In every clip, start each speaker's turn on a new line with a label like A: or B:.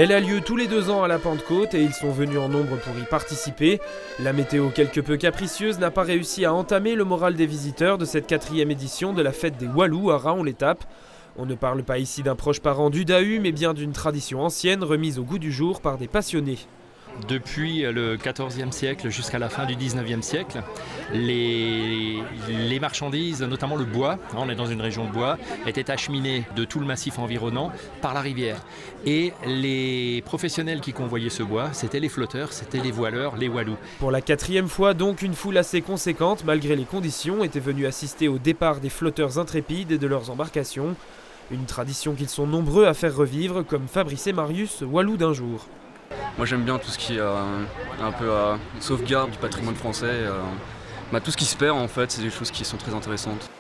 A: Elle a lieu tous les 2 ans à la Pentecôte et ils sont venus en nombre pour y participer. La météo quelque peu capricieuse n'a pas réussi à entamer le moral des visiteurs de cette 4e édition de la fête des Walous à Raon-l'Étape. On ne parle pas ici d'un proche parent d'Udahu, mais bien d'une tradition ancienne remise au goût du jour par des passionnés.
B: Depuis le XIVe siècle jusqu'à la fin du XIXe siècle, les marchandises, notamment le bois, on est dans une région de bois, étaient acheminées de tout le massif environnant par la rivière. Et les professionnels qui convoyaient ce bois, c'était les flotteurs, c'était les voileurs, les Walous.
A: Pour la 4e fois donc, une foule assez conséquente, malgré les conditions, était venue assister au départ des flotteurs intrépides et de leurs embarcations. Une tradition qu'ils sont nombreux à faire revivre, comme Fabrice et Marius, Walous d'un jour.
C: Moi j'aime bien tout ce qui est un peu sauvegarde du patrimoine français. Tout ce qui se perd en fait, c'est des choses qui sont très intéressantes.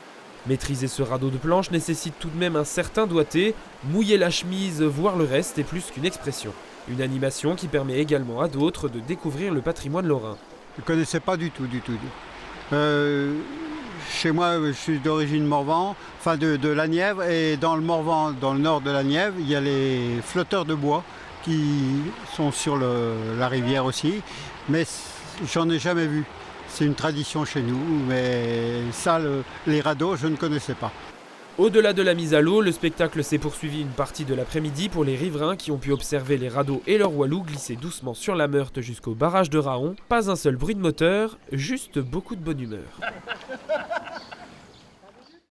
A: Maîtriser ce radeau de planche nécessite tout de même un certain doigté. Mouiller la chemise, voir le reste est plus qu'une expression. Une animation qui permet également à d'autres de découvrir le patrimoine lorrain.
D: Je ne connaissais pas du tout. Chez moi, je suis d'origine Morvan, de la Nièvre, et dans le Morvan, dans le nord de la Nièvre, il y a les flotteurs de bois qui sont sur la rivière aussi, mais j'en ai jamais vu. C'est une tradition chez nous, mais ça, les radeaux, je ne connaissais pas.
A: Au-delà de la mise à l'eau, le spectacle s'est poursuivi une partie de l'après-midi pour les riverains qui ont pu observer les radeaux et leurs Walous glisser doucement sur la Meurthe jusqu'au barrage de Raon. Pas un seul bruit de moteur, juste beaucoup de bonne humeur.